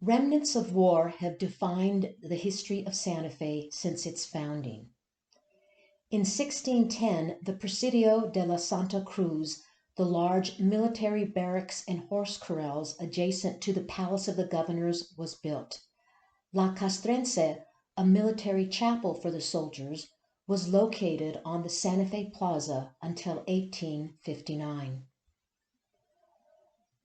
Remnants of war have defined the history of Santa Fe since its founding. In 1610, the Presidio de la Santa Cruz, the large military barracks and horse corrals adjacent to the Palace of the Governors, was built. La Castrense, a military chapel for the soldiers, was located on the Santa Fe Plaza until 1859.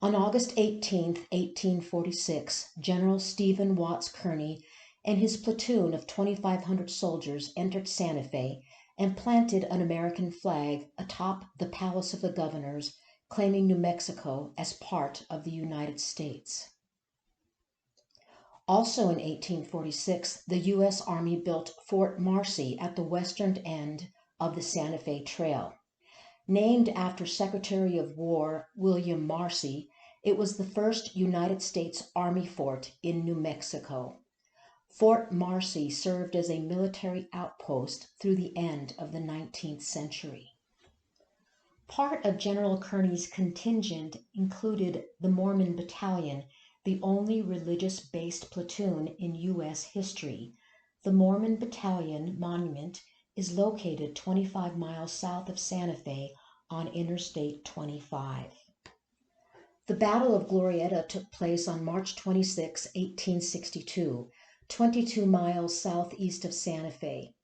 On August 18, 1846, General Stephen Watts Kearny and his platoon of 2,500 soldiers entered Santa Fe and planted an American flag atop the Palace of the Governors, claiming New Mexico as part of the United States. Also in 1846, the U.S. Army built Fort Marcy at the western end of the Santa Fe Trail. Named after Secretary of War William Marcy, it was the first United States Army fort in New Mexico. Fort Marcy served as a military outpost through the end of the 19th century. Part of General Kearny's contingent included the Mormon Battalion, the only religious-based platoon in U.S. history. The Mormon Battalion Monument is located 25 miles south of Santa Fe on Interstate 25. The Battle of Glorietta took place on March 26, 1862, 22 miles southeast of Santa Fe.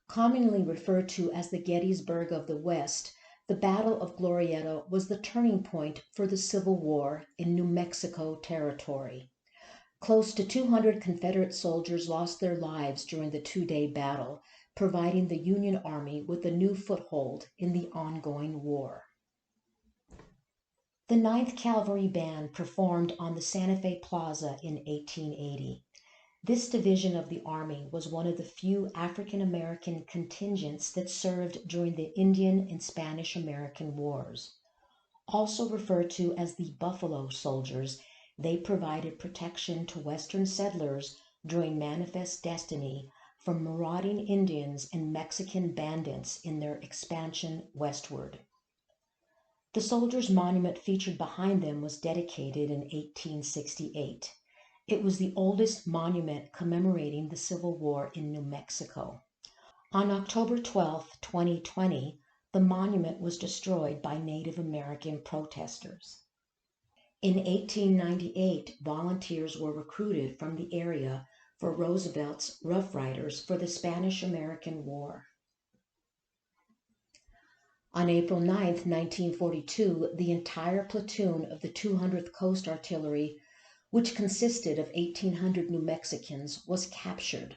Commonly referred to as the Gettysburg of the West, the Battle of Glorietta was the turning point for the Civil War in New Mexico Territory. Close to 200 Confederate soldiers lost their lives during the two-day battle, providing the Union Army with a new foothold in the ongoing war. The 9th Cavalry Band performed on the Santa Fe Plaza in 1880. This division of the Army was one of the few African-American contingents that served during the Indian and Spanish-American Wars. Also referred to as the Buffalo Soldiers, they provided protection to Western settlers during Manifest Destiny from marauding Indians and Mexican bandits in their expansion westward. The Soldiers' Monument featured behind them was dedicated in 1868. It was the oldest monument commemorating the Civil War in New Mexico. On October 12, 2020, the monument was destroyed by Native American protesters. In 1898, volunteers were recruited from the area for Roosevelt's Rough Riders for the Spanish-American War. On April 9, 1942, the entire platoon of the 200th Coast Artillery, which consisted of 1,800 New Mexicans, was captured.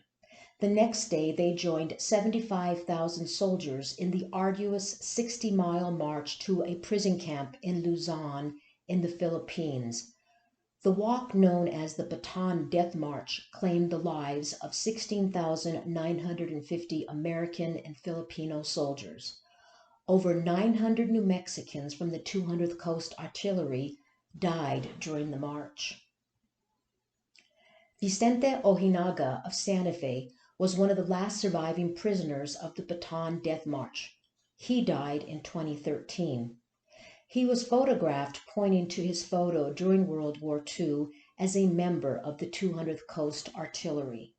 The next day, they joined 75,000 soldiers in the arduous 60-mile march to a prison camp in Luzon in the Philippines. The walk, known as the Bataan Death March, claimed the lives of 16,950 American and Filipino soldiers. Over 900 New Mexicans from the 200th Coast Artillery died during the march. Vicente Ohinaga of Santa Fe was one of the last surviving prisoners of the Bataan Death March. He died in 2013. He was photographed pointing to his photo during World War II as a member of the 200th Coast Artillery.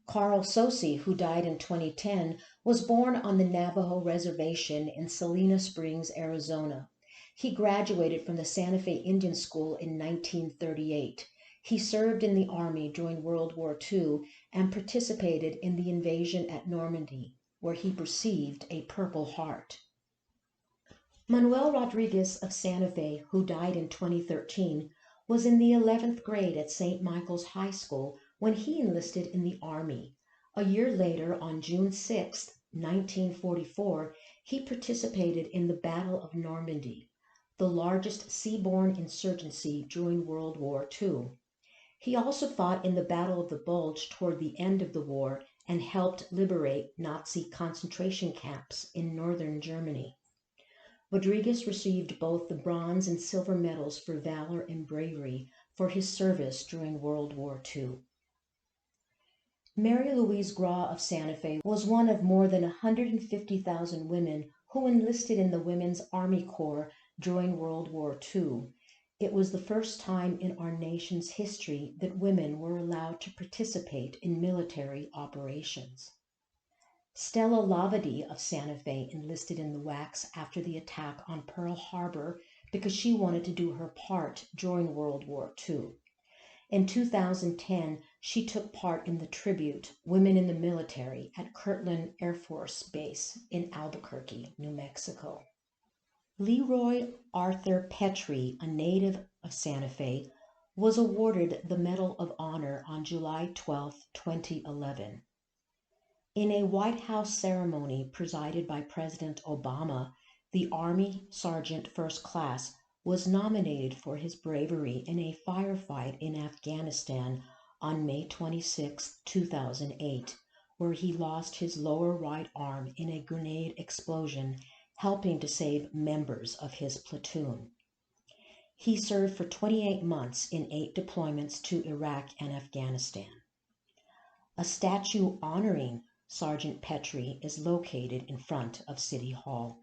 Carl Sosi, who died in 2010, was born on the Navajo Reservation in Salina Springs, Arizona. He graduated from the Santa Fe Indian School in 1938. He served in the Army during World War II and participated in the invasion at Normandy, where he received a Purple Heart. Manuel Rodriguez of Santa Fe, who died in 2013, was in the 11th grade at St. Michael's High School when he enlisted in the Army. A year later, on June 6, 1944, he participated in the Battle of Normandy, the largest seaborne insurgency during World War II. He also fought in the Battle of the Bulge toward the end of the war and helped liberate Nazi concentration camps in northern Germany. Rodriguez received both the bronze and silver medals for valor and bravery for his service during World War II. Mary Louise Gras of Santa Fe was one of more than 150,000 women who enlisted in the Women's Army Corps during World War II. It was the first time in our nation's history that women were allowed to participate in military operations. Stella Lavady of Santa Fe enlisted in the WACs after the attack on Pearl Harbor because she wanted to do her part during World War II. In 2010, she took part in the tribute Women in the Military at Kirtland Air Force Base in Albuquerque, New Mexico. Leroy Arthur Petrie, a native of Santa Fe, was awarded the Medal of Honor on July 12, 2011. In a White House ceremony presided by President Obama, the Army Sergeant First Class was nominated for his bravery in a firefight in Afghanistan on May 26, 2008, where he lost his lower right arm in a grenade explosion, helping to save members of his platoon. He served for 28 months in 8 deployments to Iraq and Afghanistan. A statue honoring Sergeant Petrie is located in front of City Hall.